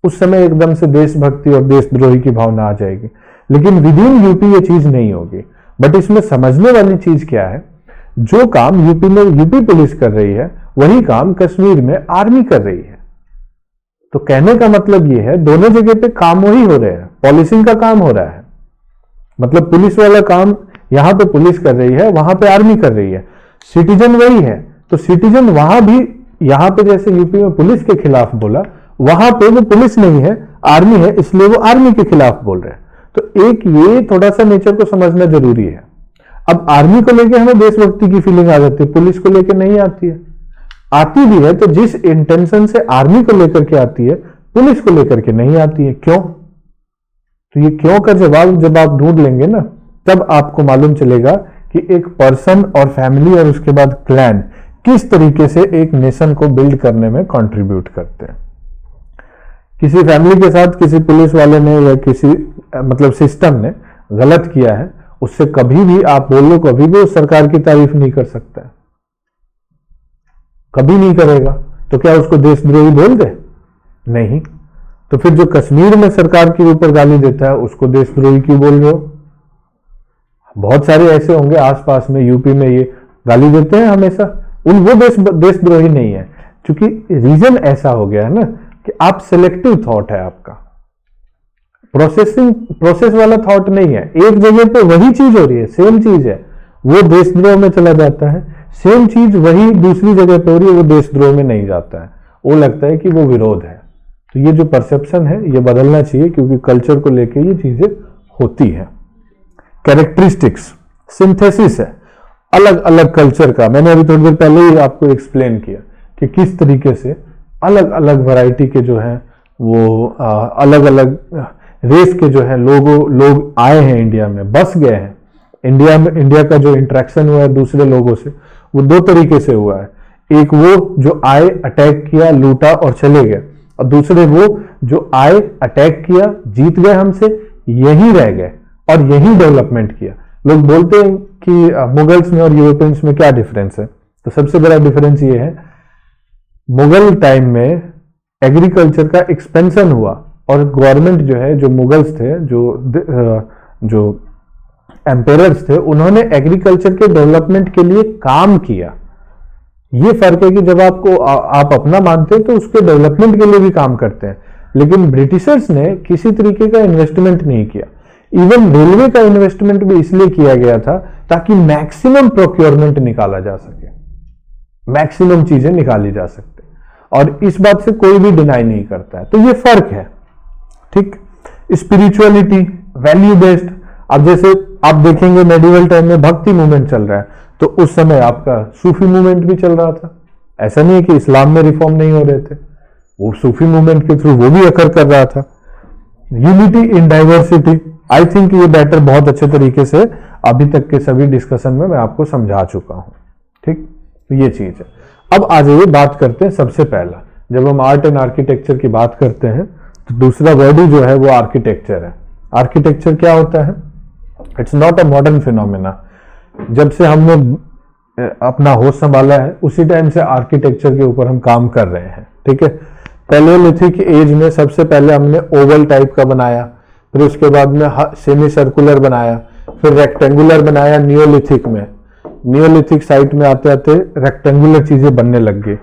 उस समय एकदम से देशभक्ति और देशद्रोही की भावना आ जाएगी, लेकिन विद इन यूपी ये चीज नहीं होगी। बट इसमें समझने वाली चीज क्या है, जो काम यूपी में यूपी पुलिस कर रही है वही काम कश्मीर में आर्मी कर रही है। तो कहने का मतलब ये है दोनों जगह पे काम वही हो रहे हैं, पॉलिसिंग का काम हो रहा है। मतलब पुलिस वाला काम यहां पे पुलिस कर रही है, वहां पे आर्मी कर रही है, सिटीजन वही है। तो सिटीजन वहां भी यहां पे जैसे यूपी में पुलिस के खिलाफ बोला, वहां पे वो पुलिस नहीं है, आर्मी है, इसलिए वो आर्मी के खिलाफ बोल रहे हैं। तो एक ये थोड़ा सा नेचर को समझना जरूरी है। अब आर्मी को लेके हमें देशभक्ति की फीलिंग आ जाती है, पुलिस को लेके नहीं आती है। आती भी है तो जिस इंटेंशन से आर्मी को लेकर के आती है, पुलिस को लेकर के नहीं आती है। क्यों? तो ये क्यों का जवाब जब आप ढूंढ लेंगे ना, तब आपको मालूम चलेगा कि एक पर्सन और फैमिली और उसके बाद क्लैन किस तरीके से एक नेशन को बिल्ड करने में कंट्रीब्यूट करते हैं। किसी फैमिली के साथ किसी पुलिस वाले ने या किसी मतलब सिस्टम ने गलत किया है, उससे कभी भी आप बोल लो, कभी भी उस सरकार की तारीफ नहीं कर सकता है, कभी नहीं करेगा। तो क्या उसको देशद्रोही बोल दे? नहीं। तो फिर जो कश्मीर में सरकार के ऊपर गाली देता है उसको देशद्रोही क्यों बोल रहे हो? बहुत सारे ऐसे होंगे आसपास में, यूपी में ये गाली देते हैं हमेशा, वो देशद्रोही नहीं है। क्योंकि रीजन ऐसा हो गया है ना कि आप सिलेक्टिव थॉट है आपका, प्रोसेस वाला थॉट नहीं है। एक जगह पे वही चीज हो रही है, सेम चीज है, वो देशद्रोह में चला जाता है। सेम चीज वही दूसरी जगह पे हो रही है, वो देशद्रोह में नहीं जाता है, वो लगता है कि वो विरोध है। तो ये जो परसेप्शन है ये बदलना चाहिए, क्योंकि कल्चर को लेके ये चीजें होती है। कैरेक्टरिस्टिक्स सिंथेसिस है अलग अलग कल्चर का। मैंने अभी थोड़ी देर पहले ही आपको एक्सप्लेन किया कि किस तरीके से अलग अलग वैरायटी के जो है वो अलग अलग रेस के जो है लोग आए हैं इंडिया में, बस गए हैं इंडिया का जो इंटरेक्शन हुआ है दूसरे लोगों से, वो दो तरीके से हुआ है। एक वो जो आए, अटैक किया, लूटा और चले गए, और दूसरे वो जो आए, अटैक किया, जीत गए हमसे, यहीं रह गए और यहीं डेवलपमेंट किया। लोग बोलते हैं कि मुगल्स में और यूरोपियंस में क्या डिफरेंस है, तो सबसे बड़ा डिफरेंस ये है, मुगल टाइम में एग्रीकल्चर का एक्सपेंशन हुआ और गवर्नमेंट जो है, जो मुगल्स थे, जो एम्पेरर्स थे, उन्होंने एग्रीकल्चर के डेवलपमेंट के लिए काम किया। ये फर्क है कि जब आप अपना मानते हैं तो उसके डेवलपमेंट के लिए भी काम करते हैं, लेकिन ब्रिटिशर्स ने किसी तरीके का इन्वेस्टमेंट नहीं किया। इवन रेलवे का इन्वेस्टमेंट भी इसलिए किया गया था ताकि मैक्सिमम प्रोक्योरमेंट निकाला जा सके, मैक्सिमम चीजें निकाली जा सकते, और इस बात से कोई भी डिनाई नहीं करता है। तो ये फर्क है, ठीक। Spirituality, value based. अब जैसे आप देखेंगे मेडिवल टाइम में भक्ति मूवमेंट चल रहा है, तो उस समय आपका सूफी मूवमेंट भी चल रहा था। ऐसा नहीं है कि इस्लाम में रिफॉर्म नहीं हो रहे थे, वो सूफी मूवमेंट के थ्रू वो भी अकर कर रहा था। Unity in diversity, I think ये बेटर बहुत अच्छे तरीके से अभी तक के सभी डिस्कशन में मैं आपको समझा चुका हूं, ठीक। तो ये चीज है। अब आ जाइए बात करते हैं सबसे पहला, जब हम आर्ट एंड आर्किटेक्चर की बात करते हैं तो दूसरा वर्ड ही जो है वो आर्किटेक्चर है। आर्किटेक्चर क्या होता है? It's not a modern phenomena. जब से हमने अपना होश संभाला है उसी टाइम से आर्किटेक्चर के ऊपर हम काम कर रहे हैं, ठीक है। पैलियोलिथिक एज में सबसे पहले हमने ओवल टाइप का बनाया, फिर उसके बाद में सेमी सर्कुलर बनाया, फिर रेक्टेंगुलर बनाया नियोलिथिक में। नियोलिथिक साइट में आते आते रेक्टेंगुलर चीजें बनने लग गई,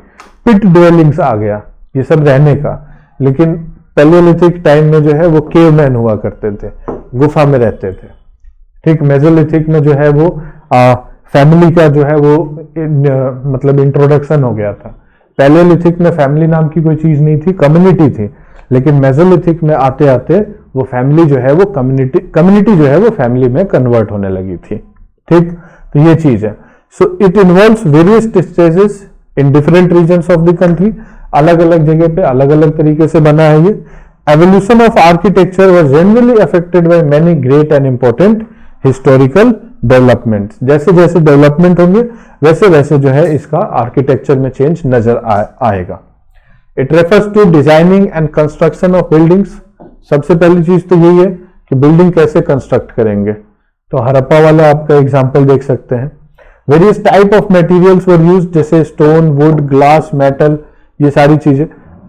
पिट ड्वेलिंग्स आ गया, ये सब रहने का। लेकिन पैलियोलिथिक टाइम में जो है वो केवमैन हुआ करते थे, गुफा में रहते थे, ठीक। मेसोलिथिक में जो है वो फैमिली का जो है वो मतलब इंट्रोडक्शन हो गया था। पैलियोलिथिक में फैमिली नाम की कोई चीज नहीं थी, कम्युनिटी थी। लेकिन मेसोलिथिक में आते आते वो फैमिली जो है वो कम्युनिटी जो है वो फैमिली में कन्वर्ट होने लगी थी, ठीक। तो ये चीज है। So it involves various stages in different regions of the country. अलग अलग जगह पे अलग अलग तरीके से बना है ये। Evolution of architecture was generally affected by many great and important historical developments. जैसे जैसे डेवलपमेंट होंगे वैसे वैसे जो है इसका आर्किटेक्चर में चेंज नजर आएगा। It refers to designing and construction of buildings. सबसे पहली चीज तो यही है कि बिल्डिंग कैसे कंस्ट्रक्ट करेंगे। तो हड़प्पा वाला आपका एग्जाम्पल देख सकते हैं। Various type of materials were used, जैसे स्टोन, वुड, ग्लास, मेटल, ये सारी चीजें।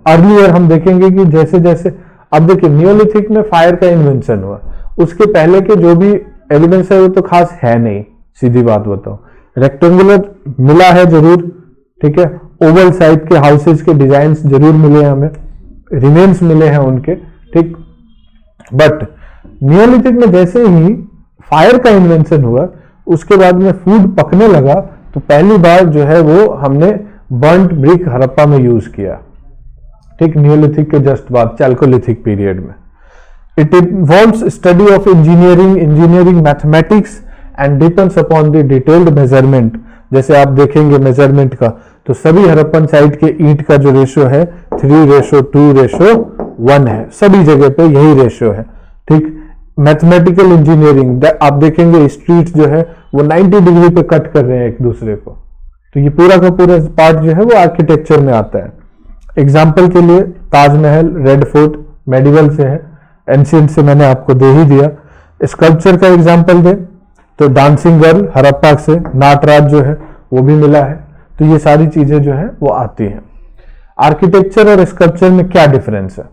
अर्लियर हम देखेंगे कि जैसे जैसे, अब देखिए नियोलिथिक में फायर का इन्वेंशन हुआ, उसके पहले के जो भी एलिमेंट्स है वो तो खास है नहीं, सीधी बात बताओ। रेक्टेंगुलर मिला है जरूर, ठीक है। ओवल साइड के हाउसेज के डिजाइन जरूर मिले हैं हमें, रिमेन्स मिले हैं उनके, ठीक। बट नियोलिथिक में जैसे ही फायर का इन्वेंशन हुआ उसके बाद में फूड पकने लगा, तो पहली बार जो है वो हमने बर्न्ट ब्रिक हड़प्पा में यूज किया, ठीक। नियोलिथिक के जस्ट बाद चैल्कोलिथिक पीरियड में। It involves study of engineering mathematics and depends upon the detailed measurement. जैसे आप देखेंगे मेजरमेंट का, तो सभी हड़प्पन साइट के ईंट का जो रेशो है 3:2:1 है, सभी जगह पे यही रेशो है। ठीक, मैथमेटिकल इंजीनियरिंग आप देखेंगे स्ट्रीट जो है वो 90 डिग्री पे कट कर रहे हैं एक दूसरे को, तो ये पूरा का पूरा पार्ट जो है वो आर्किटेक्चर में आता है। एग्जाम्पल के लिए ताजमहल, रेड फोर्ट मेडिवल से है, एंशियंट से मैंने आपको दे ही दिया। स्कल्पचर का एग्जाम्पल दें तो डांसिंग गर्ल हड़प्पा से, नाटराज जो है वो भी मिला है। तो ये सारी चीजें जो है वो आती हैं। आर्किटेक्चर और स्कल्पचर में क्या डिफरेंस है?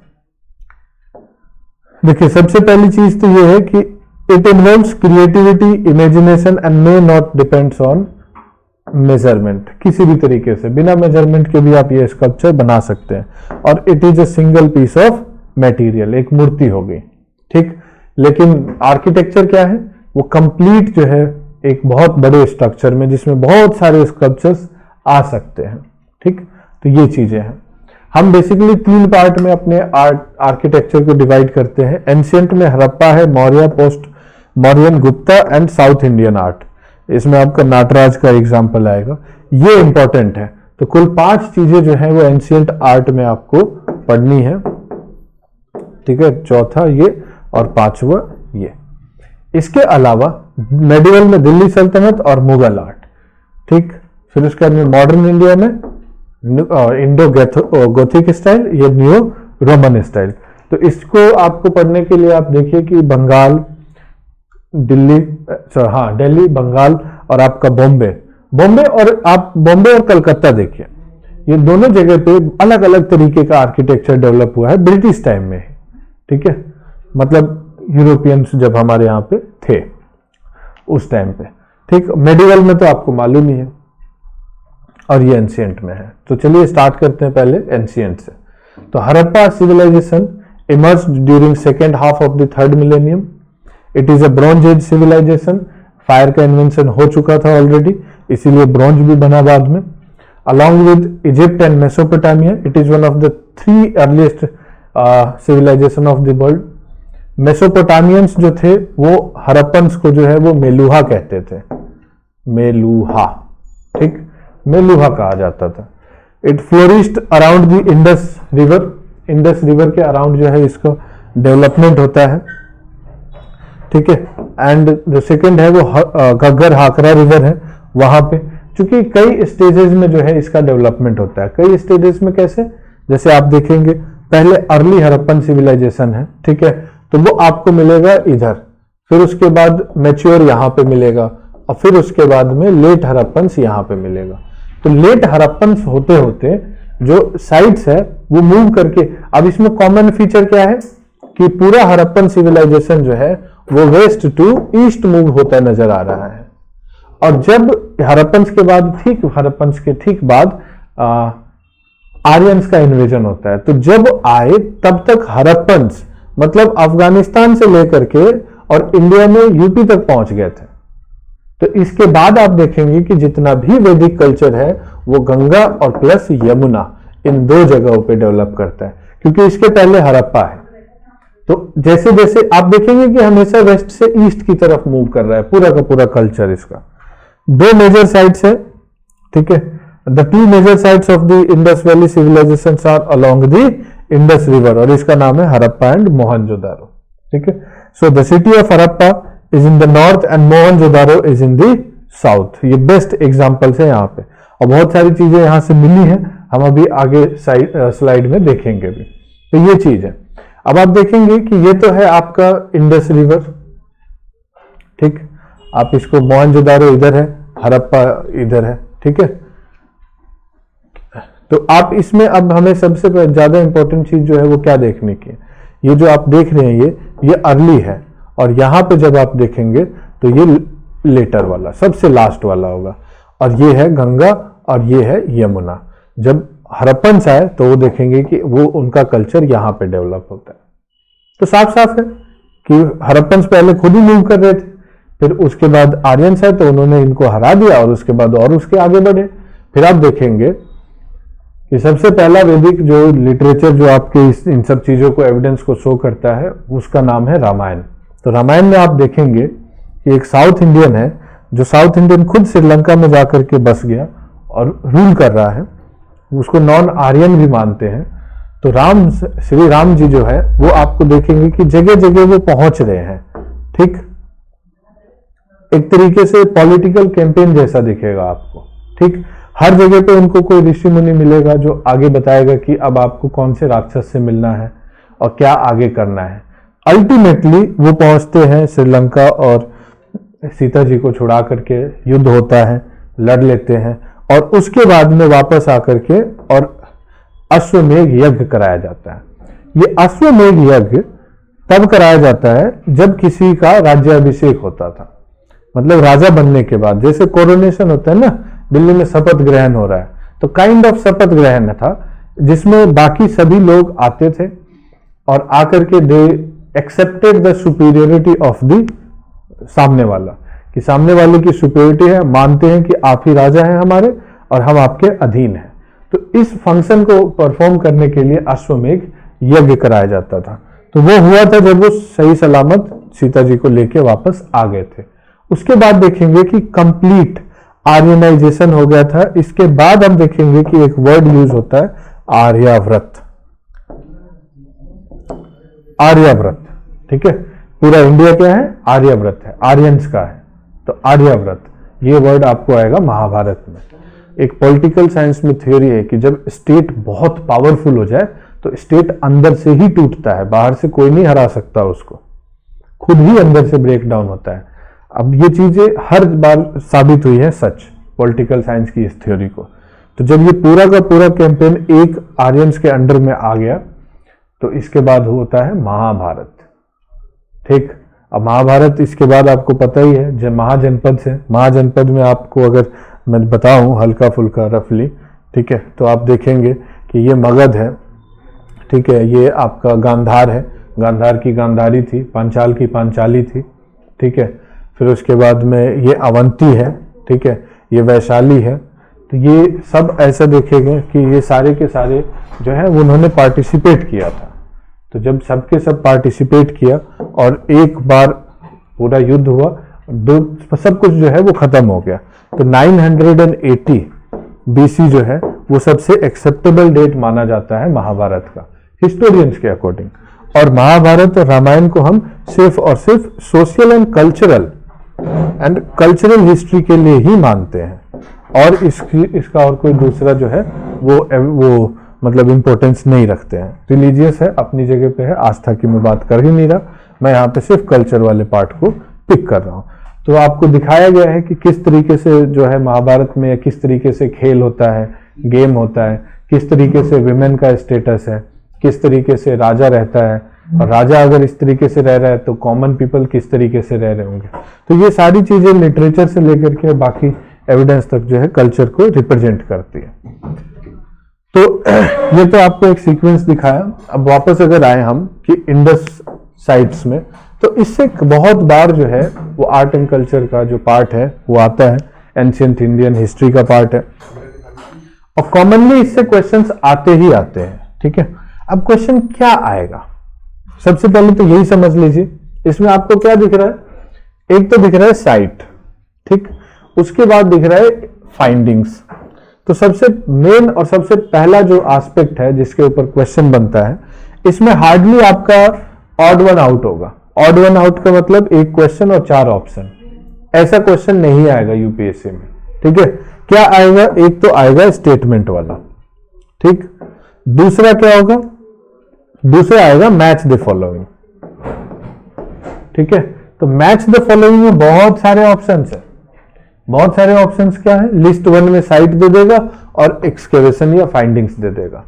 देखिए, सबसे पहली चीज तो ये है कि it involves creativity, imagination and may not depends on measurement. किसी भी तरीके से बिना मेजरमेंट के भी आप ये स्कल्पचर बना सकते हैं। और it is a single piece of material, एक मूर्ति हो गई। ठीक, लेकिन आर्किटेक्चर क्या है? वो कंप्लीट जो है एक बहुत बड़े स्ट्रक्चर में जिसमें बहुत सारे स्कल्पचर्स आ सकते हैं। ठीक, तो ये चीजें हैं। हम बेसिकली 3 पार्ट में अपने आर्किटेक्चर को डिवाइड करते हैं। एंशियंट में हड़प्पा है, Maurya, post Mauryan, Gupta and south Indian art. इसमें आपका नाटराज का एग्जाम्पल आएगा, ये इंपॉर्टेंट है। तो कुल 5 चीजें जो है वो एंशियंट आर्ट में आपको पढ़नी है। ठीक है, चौथा ये और 5वां ये। इसके अलावा मेडिवल में दिल्ली सल्तनत और मुगल आर्ट। ठीक, फिर उसके बाद में मॉडर्न इंडिया में इंडो गोथिक स्टाइल, ये न्यू रोमन स्टाइल। तो इसको आपको पढ़ने के लिए आप देखिए कि बंगाल, दिल्ली, दिल्ली, बंगाल और आपका बॉम्बे और आप बॉम्बे और कलकत्ता देखिए, ये दोनों जगह पे अलग अलग तरीके का आर्किटेक्चर डेवलप हुआ है ब्रिटिश टाइम में। ठीक है, मतलब यूरोपियंस जब हमारे यहाँ पे थे उस टाइम पे। ठीक, मेडिवल में तो आपको मालूम ही है, और ये एंशियंट में है। तो चलिए स्टार्ट करते हैं पहले एंशियंट से। तो Harappa civilization emerged during second half of the 3rd millennium. It is a bronze age civilization. Fire का इन्वेंशन हो चुका था ऑलरेडी, इसीलिए ब्रॉन्ज भी बना बाद में। Along with Egypt and Mesopotamia, it is one of the 3 earliest civilization of the world. Mesopotamians जो थे वो हड़प्पन्स को जो है वो मेलुहा कहते थे, मेलुहा। ठीक, मेलुहा कहा जाता था। It flourished around the Indus river. Indus river के अराउंड जो है इसका डेवलपमेंट होता है। ठीक है, एंड जो सेकंड है वो घग्गर हाकरा रिवर है वहां पे। क्योंकि कई स्टेजेस में जो है इसका डेवलपमेंट होता है। कई स्टेजेस में कैसे? जैसे आप देखेंगे पहले अर्ली हड़प्पन सिविलाइजेशन है, ठीक है, तो वो आपको मिलेगा इधर, फिर उसके बाद मैच्योर यहां पे मिलेगा, और फिर उसके बाद में लेट हड़प्पन्स यहां पे मिलेगा। तो लेट हड़प्पन्स होते होते जो साइट्स है वो मूव करके, अब इसमें कॉमन फीचर क्या है कि पूरा हड़प्पन सिविलाइजेशन जो है वो वेस्ट टू ईस्ट मूव होता नजर आ रहा है। और जब हड़प्पन्स के बाद ठीक बाद आर्यंस का इन्वेजन होता है, तो जब आए तब तक हड़प्पन्स मतलब अफगानिस्तान से लेकर के और इंडिया में यूपी तक पहुंच गए थे। तो इसके बाद आप देखेंगे कि जितना भी वैदिक कल्चर है वो गंगा और प्लस यमुना इन 2 जगहों पे डेवलप करता है, क्योंकि इसके पहले हड़प्पा है। तो जैसे जैसे आप देखेंगे कि हमेशा वेस्ट से ईस्ट की तरफ मूव कर रहा है पूरा का पूरा कल्चर इसका। 2 मेजर साइट्स है, ठीक है। The 2 major sites of the Indus valley civilization are along the Indus river, और इसका नाम है हड़प्पा एंड मोहनजोदारो। ठीक है, so the city of Harappa is in the north and Mohenjodaro is in the south. ये बेस्ट एग्जांपल्स है यहाँ पे, और बहुत सारी चीजें यहाँ से मिली हैं, हम अभी आगे स्लाइड में देखेंगे भी। तो ये चीज है। अब आप देखेंगे कि ये तो है आपका इंडस रिवर, ठीक। आप इसको मोहनजोदारो इधर है, हड़प्पा इधर है, ठीक है। तो आप इसमें अब हमें सबसे ज्यादा इंपॉर्टेंट चीज जो है वो क्या देखने की है, ये जो आप देख रहे हैं ये अर्ली है, और यहां पे जब आप देखेंगे तो ये लेटर वाला सबसे लास्ट वाला होगा, और ये है गंगा और ये है यमुना। जब हड़प्पन्स आए तो वो देखेंगे कि वो उनका कल्चर यहां पे डेवलप होता है। तो साफ साफ है कि हड़प्पन्स पहले खुद ही मूव कर रहे थे, फिर उसके बाद आर्यंस आए तो उन्होंने इनको हरा दिया, और उसके बाद और उसके आगे बढ़े। फिर आप देखेंगे कि सबसे पहला वैदिक जो लिटरेचर जो आपके इन सब चीजों को एविडेंस को शो करता है उसका नाम है रामायण। तो रामायण में आप देखेंगे कि एक साउथ इंडियन है, जो साउथ इंडियन खुद श्रीलंका में जाकर के बस गया और रूल कर रहा है, उसको नॉन आर्यन भी मानते हैं। तो श्री राम जी जो है वो आपको देखेंगे कि जगह जगह वो पहुंच रहे हैं, ठीक, एक तरीके से पॉलिटिकल कैंपेन जैसा दिखेगा आपको, ठीक। हर जगह पे उनको कोई ऋषि मुनि मिलेगा जो आगे बताएगा कि अब आपको कौन से राक्षस से मिलना है और क्या आगे करना है। अल्टीमेटली वो पहुंचते हैं श्रीलंका और सीता जी को छुड़ा करके युद्ध होता है, लड़ लेते हैं और उसके बाद में वापस आकर के और अश्वमेघ यज्ञ कराया जाता है। ये अश्वमेघ यज्ञ तब कराया जाता है जब किसी का राज्याभिषेक होता था, मतलब राजा बनने के बाद, जैसे कोरोनेशन होता है ना, दिल्ली में शपथ ग्रहण हो रहा है, तो काइंड ऑफ शपथ ग्रहण था जिसमें बाकी सभी लोग आते थे और आकर के they accepted the superiority of the सामने वाला, कि सामने वाले की सुपीरियरिटी है, मानते हैं कि आप ही राजा हैं हमारे और हम आपके अधीन हैं। तो इस फंक्शन को परफॉर्म करने के लिए अश्वमेघ यज्ञ कराया जाता था। तो वो हुआ था जब वो सही सलामत सीता जी को लेके वापस आ गए थे। उसके बाद देखेंगे कि कंप्लीट आर्यनाइजेशन हो गया था। इसके बाद हम देखेंगे कि एक वर्ड यूज होता है आर्याव्रत। आर्याव्रत, ठीक है, पूरा इंडिया क्या है, आर्याव्रत है, आर्यंस का है, तो आर्याव्रत ये वर्ड आपको आएगा महाभारत में। एक पॉलिटिकल साइंस में थ्योरी है कि जब स्टेट बहुत पावरफुल हो जाए तो स्टेट अंदर से ही टूटता है, बाहर से कोई नहीं हरा सकता उसको, खुद ही अंदर से ब्रेक डाउन होता है। अब ये चीजें हर बार साबित हुई है सच, पॉलिटिकल साइंस की इस थ्योरी को। तो जब ये पूरा का पूरा कैंपेन एक आर्यंस के अंडर में आ गया तो इसके बाद होता है महाभारत, ठीक। अब महाभारत इसके बाद आपको पता ही है, जब महाजनपद से, महाजनपद में आपको अगर मैं बताऊं हल्का फुल्का रफली, ठीक है, तो आप देखेंगे कि ये मगध है, ठीक है, ये आपका गांधार है, गांधार की गांधारी थी, पांचाल की पांचाली थी, ठीक है, फिर उसके बाद में ये अवंती है, ठीक है, ये वैशाली है। तो ये सब ऐसा देखेंगे कि ये सारे के सारे जो है उन्होंने पार्टिसिपेट किया था। तो जब सबके सब पार्टिसिपेट किया और एक बार पूरा युद्ध हुआ, सब कुछ जो है वो खत्म हो गया। तो 980 BC जो है वो सबसे एक्सेप्टेबल डेट माना जाता है महाभारत का, हिस्टोरियंस के अकॉर्डिंग। और महाभारत और रामायण को हम सिर्फ और सिर्फ सोशल एंड कल्चरल हिस्ट्री के लिए ही मानते हैं, और इसका और कोई दूसरा जो है वो मतलब इंपॉर्टेंस नहीं रखते हैं। रिलीजियस है, अपनी जगह पे है, आस्था की मैं बात कर ही नहीं रहा, मैं यहाँ पे सिर्फ कल्चर वाले पार्ट को पिक कर रहा हूँ। तो आपको दिखाया गया है कि किस तरीके से जो है महाभारत में किस तरीके से खेल होता है, गेम होता है, किस तरीके से विमेन का स्टेटस है, किस तरीके से राजा रहता है, और राजा अगर इस तरीके से रह रहा है तो कॉमन पीपल किस तरीके से रह रहे होंगे। तो ये सारी चीजें लिटरेचर से लेकर के बाकी एविडेंस तक जो है कल्चर को रिप्रेजेंट करती है। तो ये तो आपको एक सीक्वेंस दिखाया। अब वापस अगर आए हम कि इंडस साइट्स में, तो इससे बहुत बार जो है वो आर्ट एंड कल्चर का जो पार्ट है वो आता है, एंशिएंट इंडियन हिस्ट्री का पार्ट है, और कॉमनली इससे क्वेश्चंस आते ही आते हैं, ठीक है। अब क्वेश्चन क्या आएगा, सबसे पहले तो यही समझ लीजिए, इसमें आपको क्या दिख रहा है, एक तो दिख रहा है साइट, ठीक, उसके बाद दिख रहा है फाइंडिंग्स। तो सबसे मेन और सबसे पहला जो एस्पेक्ट है जिसके ऊपर क्वेश्चन बनता है, इसमें हार्डली आपका ऑड वन आउट होगा। ऑड वन आउट का मतलब एक क्वेश्चन और 4 ऑप्शन, ऐसा क्वेश्चन नहीं आएगा यूपीएससी में, ठीक है। क्या आएगा, एक तो आएगा स्टेटमेंट वाला, ठीक, दूसरा क्या होगा, दूसरा आएगा मैच द फॉलोइंग, ठीक है। तो मैच द फॉलोइंग में बहुत सारे ऑप्शंस है, बहुत सारे ऑप्शंस क्या है, लिस्ट 1 में साइट दे देगा और एक्सकेवेशन या फाइंडिंग्स दे देगा।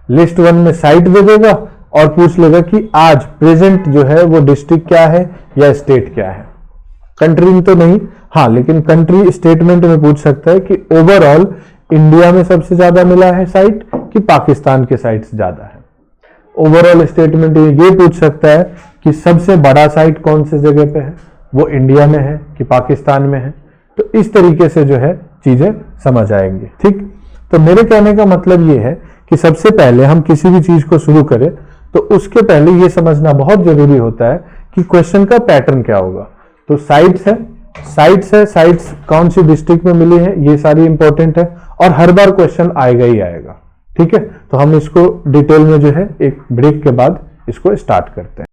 लिस्ट 1 में साइट दे देगा और पूछ लेगा कि आज प्रेजेंट जो है वो डिस्ट्रिक्ट क्या है या स्टेट क्या है, कंट्री तो नहीं, हाँ, लेकिन कंट्री स्टेटमेंट में पूछ सकता है कि ओवरऑल इंडिया में सबसे ज्यादा मिला है साइट कि पाकिस्तान के साइट्स ज्यादा है। ओवरऑल स्टेटमेंट ये पूछ सकता है कि सबसे बड़ा साइट कौन से जगह पे है, वो इंडिया में है कि पाकिस्तान में है। तो इस तरीके से जो है चीजें समझ आएंगी, ठीक। तो मेरे कहने का मतलब ये है कि सबसे पहले हम किसी भी चीज को शुरू करें तो उसके पहले ये समझना बहुत जरूरी होता है कि क्वेश्चन का पैटर्न क्या होगा। तो साइट्स है, साइट्स कौन सी डिस्ट्रिक्ट में मिली है, ये सारी इंपॉर्टेंट है, और हर बार क्वेश्चन आएगा ही आएगा। ठीक है, तो हम इसको डिटेल में जो है एक ब्रेक के बाद इसको स्टार्ट करते हैं।